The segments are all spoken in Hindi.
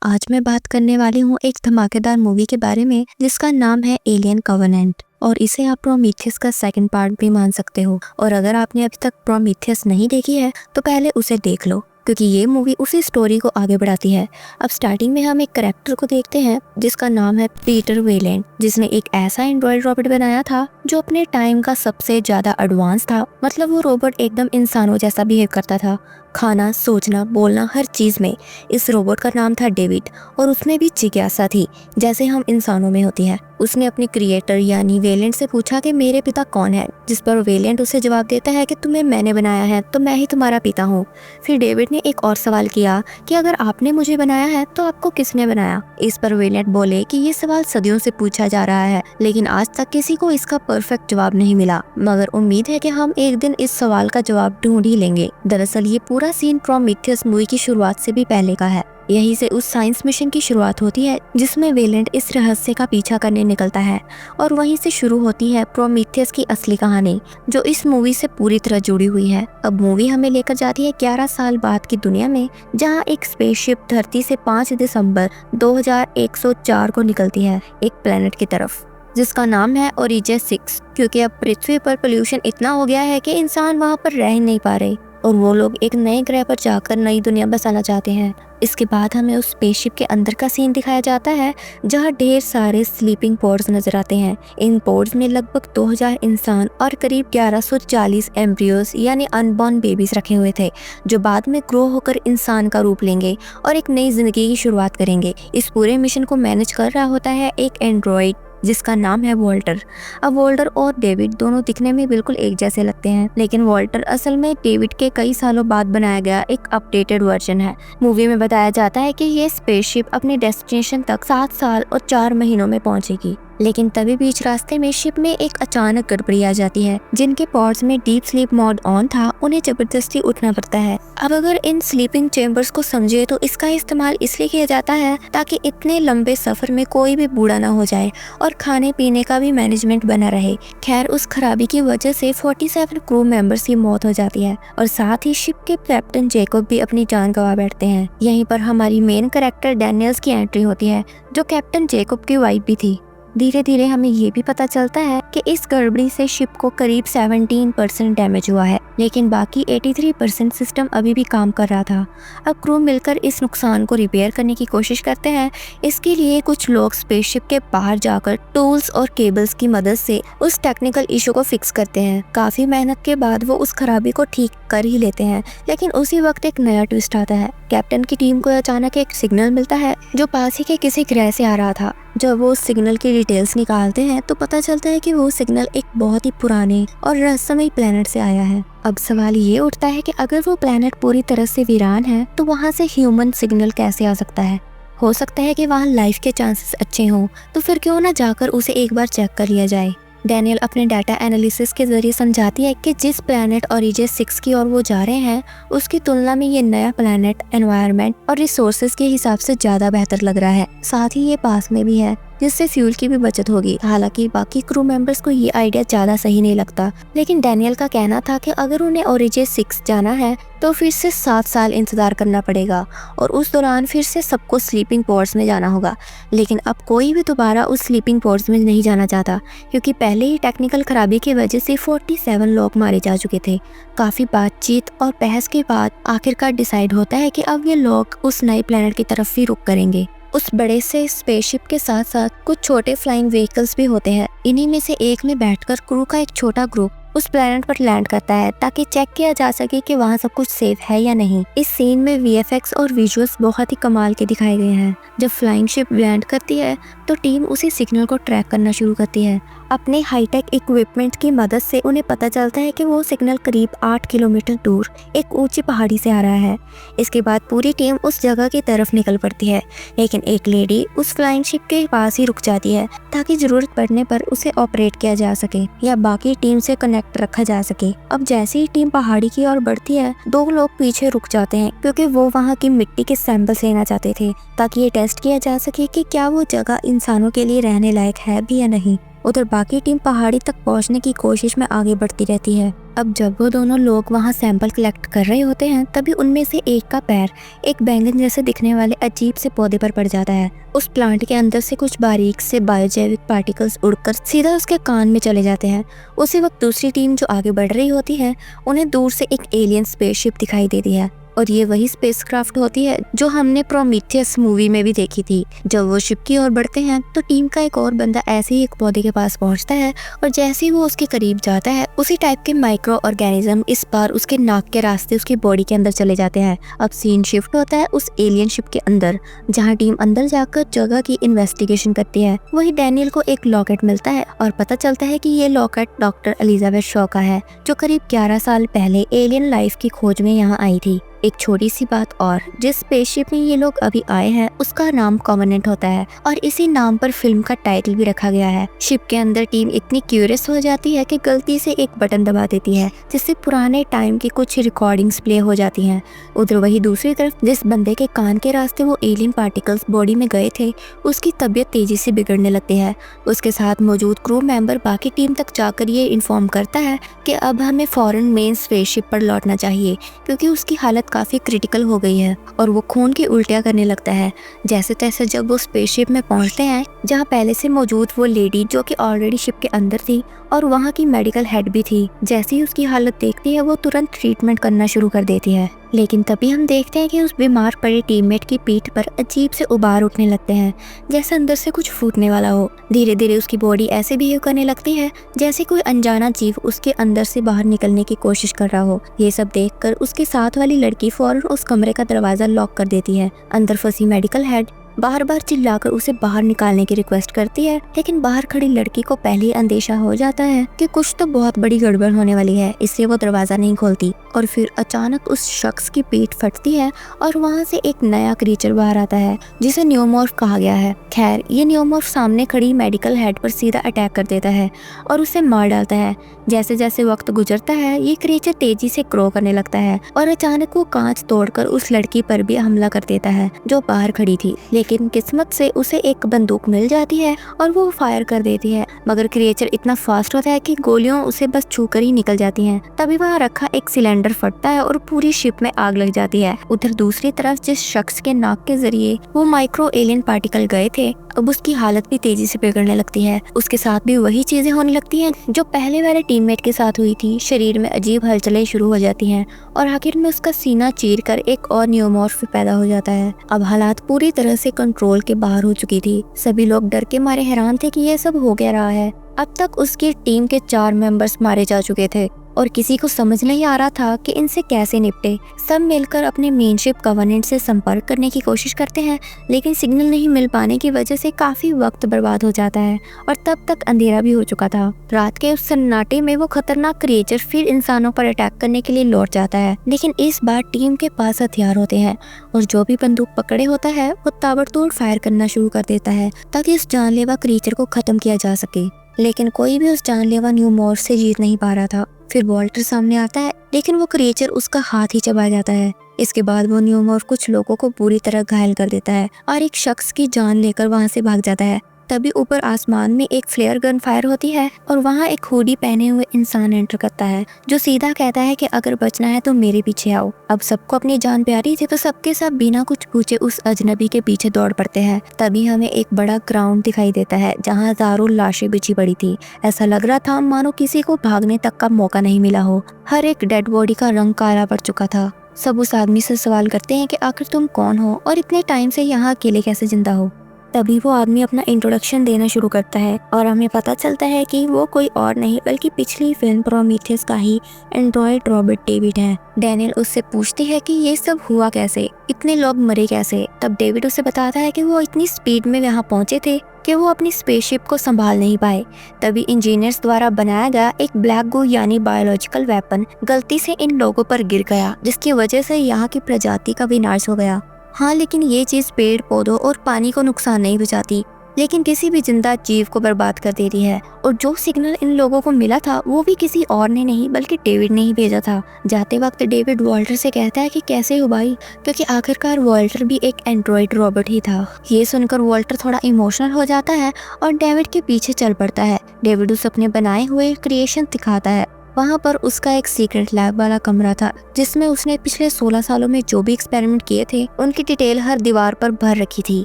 आज मैं बात करने वाली हूँ एक धमाकेदार मूवी के बारे में जिसका नाम है एलियन कवेनेंट। और इसे आप प्रोमीथियस का सेकंड पार्ट भी मान सकते हो। और अगर आपने अभी तक प्रोमीथियस नहीं देखी है तो पहले उसे देख लो, क्योंकि ये मूवी उसी स्टोरी को आगे बढ़ाती है। अब स्टार्टिंग में हम एक कैरेक्टर को देखते हैं जिसका नाम है पीटर वेलेंट, जिसने एक ऐसा एंड्रॉइड रोबोट बनाया था जो अपने टाइम का सबसे ज्यादा एडवांस था। मतलब वो रोबोट एकदम इंसानों जैसा बिहेव करता था, खाना, सोचना, बोलना, हर चीज में। इस रोबोट का नाम था डेविड और उसमें भी जिज्ञासा थी जैसे हम इंसानों में होती है। उसने अपने क्रिएटर यानी वेलेंट से पूछा कि मेरे पिता कौन है, जिस पर वेलेंट उसे जवाब देता है कि तुम्हें मैंने बनाया है तो मैं ही तुम्हारा पिता हूँ। फिर डेविड ने एक और सवाल किया कि अगर आपने मुझे बनाया है तो आपको किसने बनाया। इस पर वेलेंट बोले कि ये सवाल सदियों से पूछा जा रहा है, लेकिन आज तक किसी को इसका परफेक्ट जवाब नहीं मिला, मगर उम्मीद है कि हम एक दिन इस सवाल का जवाब ढूंढ ही लेंगे। दरअसल ये पूरा सीन प्रोमीथियस मूवी की शुरुआत से भी पहले का है। यहीं से उस साइंस मिशन की शुरुआत होती है जिसमें वेलेंट इस रहस्य का पीछा करने निकलता है, और वहीं से शुरू होती है प्रोमीथियस की असली कहानी जो इस मूवी से पूरी तरह जुड़ी हुई है। अब मूवी हमें लेकर जाती है 11 साल बाद की दुनिया में, जहां एक स्पेसशिप धरती से 5 दिसंबर 2104 को निकलती है एक प्लेनेट की तरफ जिसका नाम है ओरिजिस 6, क्योंकि अब पृथ्वी पर पोल्यूशन इतना हो गया है कि इंसान वहां पर रह ही नहीं पा रहे और वो लोग एक नए ग्रह पर जाकर नई दुनिया बसाना चाहते हैं। इसके बाद हमें उस स्पेसशिप के अंदर का सीन दिखाया जाता है जहां ढेर सारे स्लीपिंग पॉड्स नजर आते हैं। इन पॉड्स में लगभग 2000 इंसान और करीब 1140 एम्ब्रियोस यानी अनबॉर्न बेबीज रखे हुए थे, जो बाद में ग्रो होकर इंसान का रूप लेंगे और एक नई जिंदगी की शुरुआत करेंगे। इस पूरे मिशन को मैनेज कर रहा होता है एक एंड्रॉइड जिसका नाम है वॉल्टर। अब वॉल्टर और डेविड दोनों दिखने में बिल्कुल एक जैसे लगते हैं, लेकिन वॉल्टर असल में डेविड के कई सालों बाद बनाया गया एक अपडेटेड वर्जन है। मूवी में बताया जाता है कि ये स्पेसशिप अपने डेस्टिनेशन तक 7 साल और 4 महीनों में पहुंचेगी, लेकिन तभी बीच रास्ते में शिप में एक अचानक गड़बड़ी आ जाती है। जिनके पॉड्स में डीप स्लीप मोड ऑन था उन्हें जबरदस्ती उठना पड़ता है। अब अगर इन स्लीपिंग चेम्बर्स को समझे तो इसका इस्तेमाल इसलिए किया जाता है ताकि इतने लंबे सफर में कोई भी बूढ़ा ना हो जाए और खाने पीने का भी मैनेजमेंट बना रहे। खैर, उस खराबी की वजह से 47 क्रू मेंबर्स की मौत हो जाती है और साथ ही शिप के कैप्टन जैकब भी अपनी जान गंवा बैठते हैं। यहीं पर हमारी मेन कैरेक्टर डैनियल्स की एंट्री होती है, जो कैप्टन जैकब की वाइफ भी थी। धीरे धीरे हमें ये भी पता चलता है कि इस गड़बड़ी से शिप को करीब 17% डैमेज हुआ है, लेकिन बाकी 83% सिस्टम अभी भी काम कर रहा था। अब क्रू मिलकर इस नुकसान को रिपेयर करने की कोशिश करते हैं। इसके लिए कुछ लोग स्पेसशिप के बाहर जाकर टूल्स और केबल्स की मदद से उस टेक्निकल इशू को फिक्स करते हैं। काफी मेहनत के बाद वो उस खराबी को ठीक कर ही लेते हैं, लेकिन उसी वक्त एक नया ट्विस्ट आता है। कैप्टन की टीम को अचानक एक सिग्नल मिलता है जो पास ही के किसी ग्रह से आ रहा था। जब वो उस सिग्नल की डिटेल्स निकालते हैं तो पता चलता है कि वो सिग्नल एक बहुत ही पुराने और रहस्यमय प्लेनेट से आया है। अब सवाल ये उठता है कि अगर वो प्लेनेट पूरी तरह से वीरान है तो वहाँ से ह्यूमन सिग्नल कैसे आ सकता है। हो सकता है कि वहाँ लाइफ के चांसेस अच्छे हों, तो फिर क्यों ना जाकर उसे एक बार चेक कर लिया जाए। डैनियल अपने डाटा एनालिसिस के जरिए समझाती है कि जिस प्लैनेट ओरिजिस 6 की ओर वो जा रहे हैं उसकी तुलना में ये नया प्लैनेट एनवायरनमेंट और रिसोर्सेज के हिसाब से ज्यादा बेहतर लग रहा है। साथ ही ये पास में भी है, जिससे फ्यूल की भी बचत होगी। हालांकि बाकी क्रू मेंबर्स को ये आइडिया ज्यादा सही नहीं लगता, लेकिन डैनियल का कहना था कि अगर उन्हें ओरिजिस 6 जाना है तो फिर से 7 साल इंतजार करना पड़ेगा और उस दौरान फिर से सबको स्लीपिंग पॉड्स में जाना होगा। लेकिन अब कोई भी दोबारा उस स्लीपिंग पॉड्स में नहीं जाना चाहता, क्योंकि पहले ही टेक्निकल खराबी की वजह से 47 लोग मारे जा चुके थे। काफी बातचीत और बहस के बाद आखिरकार डिसाइड होता है कि अब ये लोग उस नए प्लेनेट की तरफ ही रुक करेंगे। उस बड़े से स्पेसशिप के साथ साथ कुछ छोटे फ्लाइंग व्हीकल्स भी होते हैं। इन्हीं में से एक में बैठकर क्रू का एक छोटा ग्रुप उस प्लेनेट पर लैंड करता है ताकि चेक किया जा सके कि वहाँ सब कुछ सेफ है या नहीं। इस सीन में वीएफएक्स और विजुअल्स बहुत ही कमाल के दिखाए गए हैं। जब फ्लाइंग शिप लैंड करती है तो टीम उसी सिग्नल को ट्रैक करना शुरू करती है। अपने हाईटेक इक्विपमेंट की मदद से उन्हें पता चलता है कि वो सिग्नल करीब 8 किलोमीटर दूर एक ऊंची पहाड़ी से आ रहा है। इसके बाद पूरी टीम उस जगह की तरफ निकल पड़ती है, लेकिन एक लेडी उस फ्लाइंग शिप के पास ही रुक जाती है ताकि जरूरत पड़ने पर उसे ऑपरेट किया जा सके या बाकी टीम से कनेक्ट रखा जा सके। अब जैसे ही टीम पहाड़ी की ओर बढ़ती है, 2 लोग पीछे रुक जाते हैं क्योंकि वो वहाँ की मिट्टी के सैंपल्स लेना चाहते थे ताकि ये टेस्ट किया जा सके कि क्या वो जगह इंसानों के लिए रहने लायक है भी या नहीं। उधर बाकी टीम पहाड़ी तक पहुंचने की कोशिश में आगे बढ़ती रहती है। अब जब वो दोनों लोग वहां सैंपल कलेक्ट कर रहे होते हैं, तभी उनमें से एक का पैर एक बैंगन जैसे दिखने वाले अजीब से पौधे पर पड़ जाता है। उस प्लांट के अंदर से कुछ बारीक से बायोजैविक पार्टिकल्स उड़कर सीधा उसके कान में चले जाते हैं। उसी वक्त दूसरी टीम जो आगे बढ़ रही होती है, उन्हें दूर से एक एलियन स्पेसशिप दिखाई देती है और ये वही स्पेसक्राफ्ट होती है जो हमने प्रोमीथियस मूवी में भी देखी थी। जब वो शिप की ओर बढ़ते हैं तो टीम का एक और बंदा ऐसे ही एक पौधे के पास पहुंचता है और जैसे ही वो उसके करीब जाता है, उसी टाइप के माइक्रो ऑर्गेनिज्म इस बार उसके नाक के रास्ते उसकी बॉडी के अंदर चले जाते हैं। अब सीन शिफ्ट होता है उस एलियन शिप के अंदर, जहाँ टीम अंदर जाकर जगह की इन्वेस्टिगेशन करती है। वही डैनियल को एक लॉकेट मिलता है और पता चलता है कि ये लॉकेट डॉक्टर एलिजाबेथ शॉ का है, जो करीब 11 साल पहले एलियन लाइफ की खोज में यहाँ आई थी। एक छोटी सी बात और, जिस स्पेसशिप में ये लोग अभी आए हैं उसका नाम कॉवेनेंट होता है और इसी नाम पर फिल्म का टाइटल भी रखा गया है। शिप के अंदर टीम इतनी क्यूरियस हो जाती है कि गलती से एक बटन दबा देती है, जिससे पुराने टाइम की कुछ रिकॉर्डिंग्स प्ले हो जाती हैं। उधर वही दूसरी तरफ जिस बंदे के कान के रास्ते वो एलियन पार्टिकल्स बॉडी में गए थे, उसकी तबीयत तेजी से बिगड़ने लगती है। उसके साथ मौजूद क्रू मेंबर बाकी टीम तक जाकर ये इन्फॉर्म करता है कि अब हमें फौरन मेन स्पेसशिप पर लौटना चाहिए, क्योंकि उसकी हालत काफी क्रिटिकल हो गई है और वो खून की उल्टियां करने लगता है। जैसे तैसे जब वो स्पेसशिप में पहुंचते हैं, जहां पहले से मौजूद वो लेडी जो कि ऑलरेडी शिप के अंदर थी और वहां की मेडिकल हेड भी थी, जैसे ही उसकी हालत देखती है वो तुरंत ट्रीटमेंट करना शुरू कर देती है। लेकिन तभी हम देखते हैं कि उस बीमार पड़े टीममेट की पीठ पर अजीब से उबार उठने लगते हैं, जैसे अंदर से कुछ फूटने वाला हो। धीरे धीरे उसकी बॉडी ऐसे बिहेव करने लगती है जैसे कोई अनजाना जीव उसके अंदर से बाहर निकलने की कोशिश कर रहा हो। ये सब देखकर उसके साथ वाली लड़की फौरन उस कमरे का दरवाजा लॉक कर देती है। अंदर फंसी मेडिकल हेड बार बार चिल्लाकर उसे बाहर निकालने की रिक्वेस्ट करती है, लेकिन बाहर खड़ी लड़की को पहले ही अंदेशा हो जाता है कि कुछ तो बहुत बड़ी गड़बड़ होने वाली है, इसलिए वो दरवाजा नहीं खोलती। और फिर अचानक उस शख्स की पीठ फटती है और वहाँ से एक नया क्रीचर बाहर आता है, जिसे न्यूमॉर्फ कहा गया है। खैर, ये न्यूमॉर्फ सामने खड़ी मेडिकल हेड पर सीधा अटैक कर देता है और उसे मार डालता है। जैसे जैसे वक्त गुजरता है, ये क्रीचर तेजी से ग्रो करने लगता है और अचानक वो कांच तोड़कर उस लड़की पर भी हमला कर देता है जो बाहर खड़ी थी। लेकिन किस्मत से उसे एक बंदूक मिल जाती है और वो फायर कर देती है, मगर क्रिएचर इतना फास्ट होता है कि गोलियां उसे बस छूकर ही निकल जाती हैं। तभी वहाँ रखा एक सिलेंडर फटता है और पूरी शिप में आग लग जाती है। उधर दूसरी तरफ जिस शख्स के नाक के जरिए वो माइक्रो एलियन पार्टिकल गए थे, अब उसकी हालत भी तेजी से बिगड़ने लगती है। उसके साथ भी वही चीजें होने लगती हैं जो पहले वाले टीममेट के साथ हुई थी। शरीर में अजीब हलचलें शुरू हो जाती हैं और आखिर में उसका सीना चीरकर एक और न्यूमॉर्फ पैदा हो जाता है। अब हालात पूरी तरह से कंट्रोल के बाहर हो चुकी थी। सभी लोग डर के मारे हैरान थे कि यह सब हो क्या रहा है। अब तक उसकी टीम के 4 मेंबर्स मारे जा चुके थे और किसी को समझ नहीं आ रहा था कि इनसे कैसे निपटे। सब मिलकर अपने मेन शिप कॉवेनेंट से संपर्क करने की कोशिश करते हैं, लेकिन सिग्नल नहीं मिल पाने की वजह से काफी वक्त बर्बाद हो जाता है और तब तक अंधेरा भी हो चुका था। रात के उस सन्नाटे में वो खतरनाक क्रिएचर फिर इंसानों पर अटैक करने के लिए लौट जाता है, लेकिन इस बार टीम के पास हथियार होते हैं और जो भी बंदूक पकड़े होता है वो ताबड़तोड़ फायर करना शुरू कर देता है ताकि इस जानलेवा क्रिएचर को खत्म किया जा सके। लेकिन कोई भी उस जानलेवा न्यूमॉर्फ से जीत नहीं पा रहा था। फिर वॉल्टर सामने आता है, लेकिन वो क्रिएचर उसका हाथ ही चबा जाता है। इसके बाद वो न्यूमॉर्फ कुछ लोगों को पूरी तरह घायल कर देता है और एक शख्स की जान लेकर वहां से भाग जाता है। तभी ऊपर आसमान में एक फ्लेयर गन फायर होती है और वहाँ एक हुडी पहने हुए इंसान एंटर करता है जो सीधा कहता है कि अगर बचना है तो मेरे पीछे आओ। अब सबको अपनी जान प्यारी थी तो सबके सब बिना कुछ पूछे उस अजनबी के पीछे दौड़ पड़ते हैं। तभी हमें एक बड़ा ग्राउंड दिखाई देता है जहाँ हजारों लाशें बिछी पड़ी थी। ऐसा लग रहा था मानो किसी को भागने तक का मौका नहीं मिला हो। हर एक डेड बॉडी का रंग काला पड़ चुका था। सब उस आदमी से सवाल करते हैं कि आखिर तुम कौन हो और इतने टाइम से यहाँ अकेले कैसे जिंदा हो। तभी वो आदमी अपना इंट्रोडक्शन देना शुरू करता है और हमें पता चलता है कि वो कोई और नहीं बल्कि पिछली फिल्म प्रोमीथियस का ही एंड्रॉयड रॉबर्ट डेविड है। डैनियल उससे पूछती है कि ये सब हुआ कैसे, इतने लोग मरे कैसे। तब डेविड उसे बताता है कि वो इतनी स्पीड में यहाँ पहुंचे थे कि वो अपनी स्पेसशिप को संभाल नहीं पाए। तभी इंजीनियर्स द्वारा बनाया गया एक ब्लैक गो यानी बायोलॉजिकल वेपन गलती से इन लोगों पर गिर गया, जिसकी वजह से यहाँ की प्रजाति का विनाश हो गया। हाँ, लेकिन ये चीज पेड़ पौधों और पानी को नुकसान नहीं पहुंचाती। लेकिन किसी भी जिंदा जीव को बर्बाद कर दे रही है। और जो सिग्नल इन लोगों को मिला था वो भी किसी और ने नहीं बल्कि डेविड ने ही भेजा था। जाते वक्त डेविड वॉल्टर से कहता है कि कैसे हो भाई, क्योंकि आखिरकार वॉल्टर भी एक एंड्रॉइड रोबोट ही था। ये सुनकर वॉल्टर थोड़ा इमोशनल हो जाता है और डेविड के पीछे चल पड़ता है। डेविड उस अपने बनाए हुए क्रिएशन दिखाता है। वहाँ पर उसका एक सीक्रेट लैब वाला कमरा था जिसमें उसने पिछले 16 सालों में जो भी एक्सपेरिमेंट किए थे उनकी डिटेल हर दीवार पर भर रखी थी।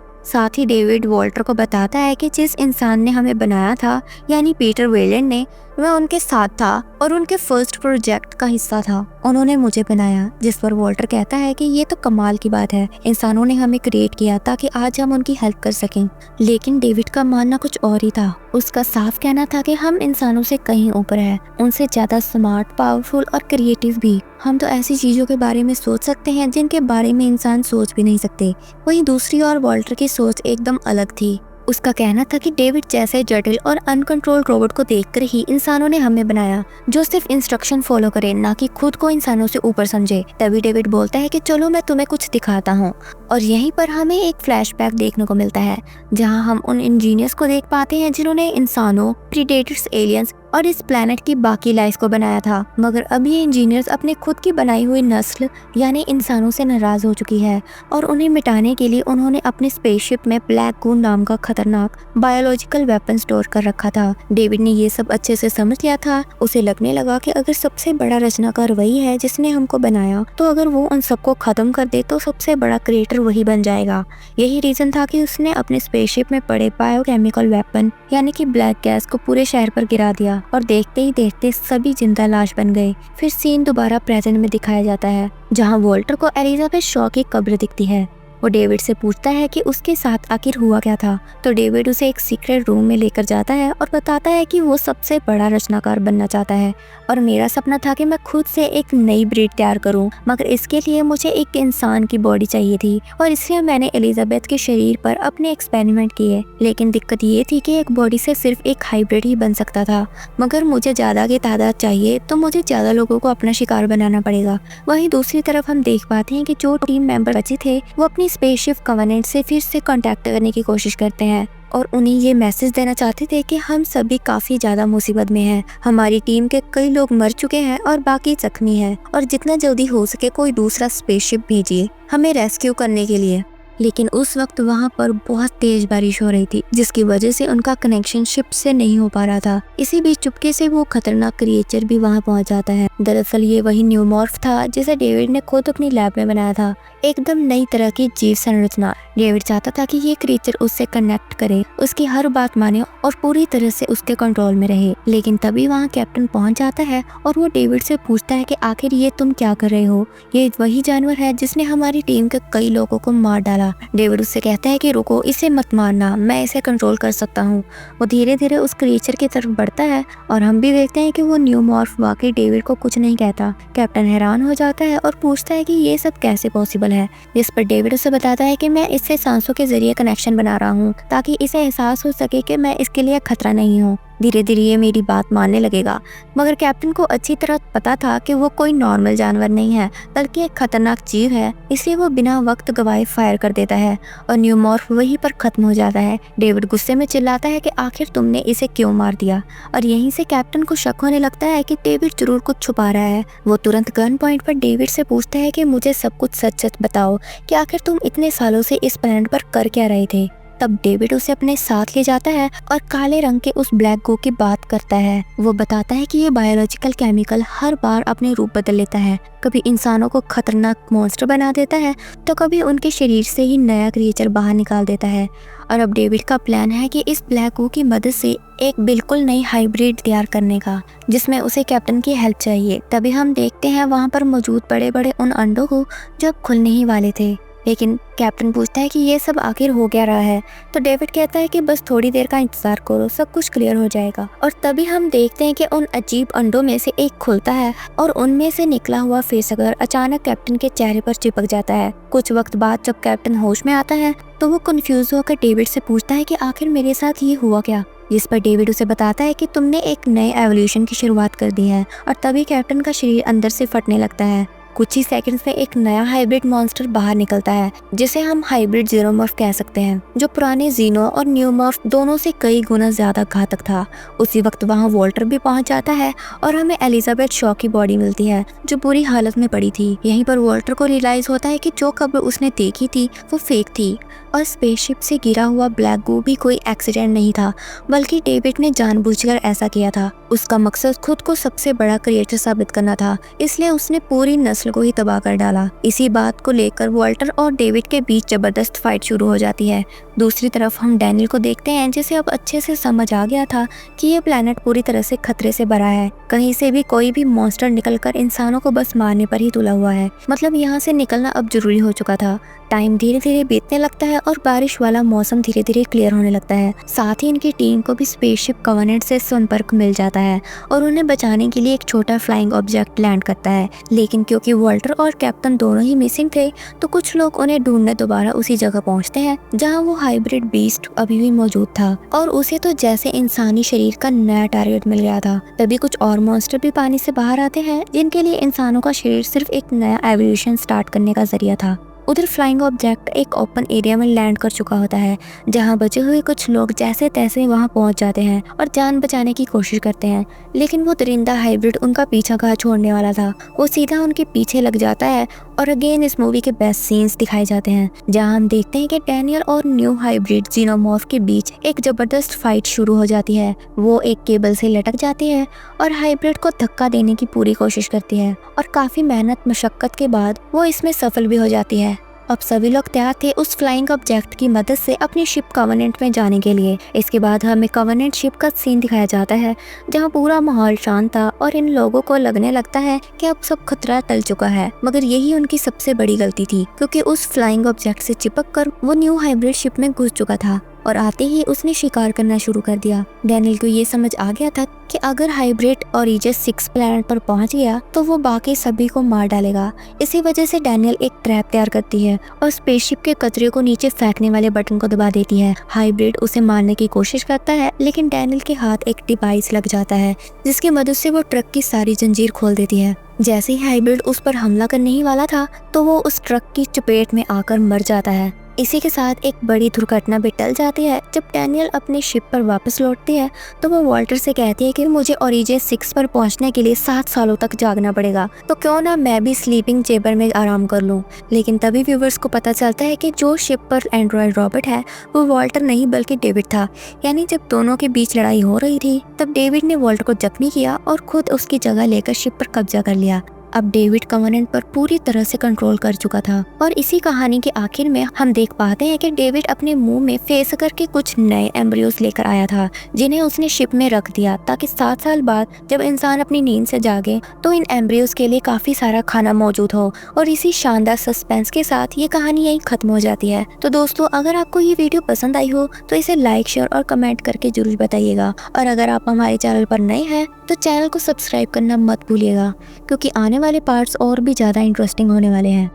साथ ही डेविड वॉल्टर को बताता है कि जिस इंसान ने हमें बनाया था यानी पीटर वेलेंड ने, वह उनके साथ था और उनके फर्स्ट प्रोजेक्ट का हिस्सा था। उन्होंने मुझे बनाया। जिस पर वॉल्टर कहता है कि ये तो कमाल की बात है, इंसानों ने हमें क्रिएट किया ताकि आज हम उनकी हेल्प कर सकें। लेकिन डेविड का मानना कुछ और ही था। उसका साफ कहना था कि हम इंसानों से कहीं ऊपर है, उनसे ज्यादा स्मार्ट, पावरफुल और क्रिएटिव भी। हम तो ऐसी चीजों के बारे में सोच सकते हैं जिनके बारे में इंसान सोच भी नहीं सकते। वहीं दूसरी ओर वॉल्टर की सोच एकदम अलग थी। उसका कहना था कि डेविड जैसे जटिल और अनकंट्रोल्ड रोबोट को देखकर ही इंसानों ने हमें बनाया, जो सिर्फ इंस्ट्रक्शन फॉलो करे, ना कि खुद को इंसानों से ऊपर समझे। तभी डेविड बोलता है कि चलो मैं तुम्हें कुछ दिखाता हूँ। और यहीं पर हमें एक फ्लैशबैक देखने को मिलता है जहाँ हम उन इंजीनियर्स को देख पाते हैं जिन्होंने इंसानों, प्रीडेटर्स, एलियंस और इस प्लेनेट की बाकी लाइफ को बनाया था। मगर अब ये इंजीनियर्स अपने खुद की बनाई हुई नस्ल यानी इंसानों से नाराज हो चुकी है और उन्हें मिटाने के लिए उन्होंने अपने स्पेसशिप में ब्लैक गून नाम का खतरनाक बायोलॉजिकल वेपन स्टोर कर रखा था। डेविड ने ये सब अच्छे से समझ लिया था। उसे लगने लगा कि अगर सबसे बड़ा रचनाकार वही है जिसने हमको बनाया, तो अगर वो उन सबको खत्म कर दे तो सबसे बड़ा क्रिएटर वही बन जाएगा। यही रीजन था कि उसने अपने स्पेसशिप में पड़े बायोकेमिकल वेपन यानी कि ब्लैक गैस को पूरे शहर पर गिरा दिया और देखते ही देखते सभी जिंदा लाश बन गए। फिर सीन दोबारा प्रेजेंट में दिखाया जाता है जहां वॉल्टर को एलिजाबेथ शॉ की कब्र दिखती है। वो डेविड से पूछता है कि उसके साथ आखिर हुआ क्या था, तो डेविड उसे एक सीक्रेट रूम में लेकर जाता है और बताता है कि वो सबसे बड़ा रचनाकार बनना चाहता है और मेरा सपना था कि मैं खुद से एक नई ब्रीड तैयार करूं, मगर इसके लिए मुझे एक इंसान की बॉडी चाहिए थी और इसलिए मैंने एलिजाबेथ के शरीर पर अपने एक्सपेरिमेंट किए। लेकिन दिक्कत ये थी कि एक बॉडी से सिर्फ एक हाइब्रिड ही बन सकता था, मगर मुझे ज़्यादा की तादाद चाहिए तो मुझे ज़्यादा लोगों को अपना शिकार बनाना पड़ेगा। वहीं दूसरी तरफ हम देख पाते हैं कि जो टीम मेंबर बचे थे वो अपनी स्पेसशिप कॉवेनेंट से फिर से कांटेक्ट करने की कोशिश करते हैं और उन्हें ये मैसेज देना चाहते थे कि हम सभी काफ़ी ज़्यादा मुसीबत में हैं। हमारी टीम के कई लोग मर चुके हैं और बाकी जख्मी हैं और जितना जल्दी हो सके कोई दूसरा स्पेसशिप भेजिए हमें रेस्क्यू करने के लिए। लेकिन उस वक्त वहाँ पर बहुत तेज बारिश हो रही थी जिसकी वजह से उनका कनेक्शन शिप से नहीं हो पा रहा था। इसी बीच चुपके से वो खतरनाक क्रिएचर भी वहाँ पहुँच जाता है। दरअसल ये वही न्यूमॉर्फ था जिसे डेविड ने खुद अपनी लैब में बनाया था, एकदम नई तरह की जीव संरचना। डेविड चाहता था कि ये क्रिएचर उससे कनेक्ट करे, उसकी हर बात माने और पूरी तरह से उसके कंट्रोल में रहे। लेकिन तभी वहाँ कैप्टन पहुँच जाता है और वो डेविड से पूछता है कि आखिर ये तुम क्या कर रहे हो, ये वही जानवर है जिसने हमारी टीम के कई लोगों को मार डाला। डेविड उससे कहता है कि रुको, इसे मत मारना, मैं इसे कंट्रोल कर सकता हूँ। वो धीरे धीरे उस क्रिएचर की तरफ बढ़ता है और हम भी देखते हैं कि वो न्यूमॉर्फ वाकई डेविड को कुछ नहीं कहता। कैप्टन हैरान हो जाता है और पूछता है कि ये सब कैसे पॉसिबल है, जिस पर डेविड उसे बताता है कि मैं इससे सांसों के जरिए कनेक्शन बना रहा हूँ ताकि इसे एहसास हो सके कि मैं इसके लिए खतरा नहीं हूँ। धीरे धीरे ये मेरी बात मानने लगेगा। मगर कैप्टन को अच्छी तरह पता था कि वो कोई नॉर्मल जानवर नहीं है बल्कि एक खतरनाक जीव है, इसलिए वो बिना वक्त गवाए फायर कर देता है और न्यूमॉर्फ वहीं पर खत्म हो जाता है। डेविड गुस्से में चिल्लाता है कि आखिर तुमने इसे क्यों मार दिया, और यहीं से कैप्टन को शक होने लगता है कि डेविड जरूर कुछ छुपा रहा है। वो तुरंत गन पॉइंट पर डेविड से पूछता है कि मुझे सब कुछ सच सच बताओ कि आखिर तुम इतने सालों से इस प्लेनेट पर कर क्या रहे थे। तब डेविड उसे अपने साथ ले जाता है और काले रंग के उस ब्लैक गो की बात करता है। वो बताता है कि ये बायोलॉजिकल केमिकल हर बार अपने रूप बदल लेता है, कभी इंसानों को खतरनाक मॉन्स्टर बना देता है तो कभी उनके शरीर से ही नया क्रिएचर बाहर निकाल देता है। और अब डेविड का प्लान है कि इस ब्लैक गो की मदद से एक बिल्कुल नई हाइब्रिड तैयार करने का, जिसमें उसे कैप्टन की हेल्प चाहिए। तभी हम देखते हैं वहाँ पर मौजूद बड़े बड़े उन अंडों को जो अब खुलने ही वाले थे। लेकिन कैप्टन पूछता है कि ये सब आखिर हो क्या रहा है, तो डेविड कहता है कि बस थोड़ी देर का इंतजार करो, सब कुछ क्लियर हो जाएगा। और तभी हम देखते हैं कि उन अजीब अंडों में से एक खुलता है और उनमें से निकला हुआ फेसहगर अचानक कैप्टन के चेहरे पर चिपक जाता है। कुछ वक्त बाद जब कैप्टन होश में आता है तो वो कंफ्यूज होकर डेविड से पूछता है कि आखिर मेरे साथ ये हुआ क्या, जिस पर डेविड उसे बताता है कि तुमने एक नए एवोल्यूशन की शुरुआत कर दी है। और तभी कैप्टन का शरीर अंदर से फटने लगता है कुछ ही सेकंड्स में एक नया हाइब्रिड मॉन्स्टर बाहर निकलता है जिसे हम हाइब्रिड ज़ीनोमॉर्फ कह सकते हैं, जो पुराने जीनो और न्यूमॉर्फ दोनों से कई गुना ज्यादा घातक था। उसी वक्त वहाँ वॉल्टर भी पहुंच जाता है और हमें एलिजाबेथ शॉ की बॉडी मिलती है जो बुरी हालत में पड़ी थी। यहीं पर वॉल्टर को रियलाइज होता है कि जो कब्र उसने देखी थी वो फेक थी और स्पेसशिप से गिरा हुआ ब्लैक गू भी कोई एक्सीडेंट नहीं था, बल्कि डेविड ने जानबूझकर ऐसा किया था। उसका मकसद खुद को सबसे बड़ा क्रिएटर साबित करना था, इसलिए उसने पूरी नस्ल को ही तबाह कर डाला। इसी बात को लेकर वॉल्टर और डेविड के बीच जबरदस्त फाइट शुरू हो जाती है। दूसरी तरफ हम डैनियल को देखते हैं जिसे अब अच्छे से समझ आ गया था कि ये प्लेनेट पूरी तरह से खतरे से भरा है। कहीं से भी कोई भी मॉन्स्टर निकलकर इंसानों को बस मारने पर ही तुला हुआ है। मतलब यहाँ से निकलना अब जरूरी हो चुका था। टाइम धीरे धीरे बीतने लगता है और बारिश वाला मौसम धीरे धीरे क्लियर होने लगता है। साथ ही इनकी टीम को भी स्पेसशिप कॉवेनेंट से संपर्क मिल जाता है और उन्हें बचाने के लिए एक छोटा फ्लाइंग ऑब्जेक्ट लैंड करता है। लेकिन क्योंकि वॉल्टर और कैप्टन दोनों ही मिसिंग थे तो कुछ लोग उन्हें ढूंढने दोबारा उसी जगह पहुंचते हैं जहां वो हाइब्रिड बीस्ट अभी भी मौजूद था और उसे तो जैसे इंसानी शरीर का नया टारगेट मिल गया था। तभी कुछ और मॉन्स्टर भी पानी से बाहर आते हैं जिनके लिए इंसानों का शरीर सिर्फ एक नया एवोल्यूशन स्टार्ट करने का जरिया था। उधर फ्लाइंग ऑब्जेक्ट एक ओपन एरिया में लैंड कर चुका होता है जहां बचे हुए कुछ लोग जैसे तैसे वहां पहुंच जाते हैं और जान बचाने की कोशिश करते हैं। लेकिन वो दरिंदा हाइब्रिड उनका पीछा कहाँ छोड़ने वाला था, वो सीधा उनके पीछे लग जाता है। और अगेन इस मूवी के बेस्ट सीन्स दिखाए जाते हैं जहां हम देखते हैं कि डैनियल और न्यू हाइब्रिड जीनोमॉर्फ के बीच एक जबरदस्त फाइट शुरू हो जाती है। वो एक केबल से लटक जाती है और हाइब्रिड को धक्का देने की पूरी कोशिश करती है और काफी मेहनत मशक्कत के बाद वो इसमें सफल भी हो जाती है। अब सभी लोग तैयार थे उस फ्लाइंग ऑब्जेक्ट की मदद से अपनी शिप कॉवेनेंट में जाने के लिए। इसके बाद हमें कॉवेनेंट शिप का सीन दिखाया जाता है जहां पूरा माहौल शांत था और इन लोगों को लगने लगता है कि अब सब खतरा टल चुका है। मगर यही उनकी सबसे बड़ी गलती थी क्योंकि उस फ्लाइंग ऑब्जेक्ट से चिपक कर वो न्यू हाइब्रिड शिप में घुस चुका था और आते ही उसने शिकार करना शुरू कर दिया। डैनियल को ये समझ आ गया था कि अगर हाइब्रिड ऑरिजिस 6 प्लैनेट पर पहुंच गया तो वो बाकी सभी को मार डालेगा। इसी वजह से डैनियल एक ट्रैप तैयार करती है और स्पेसशिप के कचरे को नीचे फेंकने वाले बटन को दबा देती है। हाइब्रिड उसे मारने की कोशिश करता है लेकिन डैनियल के हाथ एक डिवाइस लग जाता है जिसकी मदद से वो ट्रक की सारी जंजीर खोल देती है। जैसे ही हाइब्रिड उस पर हमला करने ही वाला था तो वो उस ट्रक की चपेट में आकर मर जाता है। इसी के साथ एक बड़ी दुर्घटना भी टल जाती है। जब डैनियल अपनी शिप पर वापस लौटती है तो वो वॉल्टर से कहती है कि मुझे ऑरिजिस 6 पर पहुंचने के लिए 7 सालों तक जागना पड़ेगा, तो क्यों ना मैं भी स्लीपिंग चेम्बर में आराम कर लूं। लेकिन तभी व्यूवर्स को पता चलता है कि जो शिप पर एंड्रॉयड रॉबर्ट है वो वॉल्टर नहीं बल्कि डेविड था। यानी जब दोनों के बीच लड़ाई हो रही थी तब डेविड ने वॉल्टर को जख्मी किया और खुद उसकी जगह लेकर शिप पर कब्जा कर लिया। अब डेविड कॉवेनेंट पर पूरी तरह से कंट्रोल कर चुका था और इसी कहानी के आखिर में हम देख पाते हैं कि डेविड अपने मुंह में फेस करके कुछ नए एम्ब्रियोज लेकर आया था जिन्हें उसने शिप में रख दिया ताकि 7 साल बाद जब इंसान अपनी नींद से जागे तो इन एम्ब्रियोज के लिए काफी सारा खाना मौजूद हो। और इसी शानदार सस्पेंस के साथ ये कहानी यहीं खत्म हो जाती है। तो दोस्तों, अगर आपको ये वीडियो पसंद आई हो तो इसे लाइक, शेयर और कमेंट करके जरूर बताइएगा। और अगर आप हमारे चैनल पर नए हैं तो चैनल को सब्सक्राइब करना मत भूलिएगा क्योंकि आने वाले पार्ट्स और भी ज़्यादा इंटरेस्टिंग होने वाले हैं।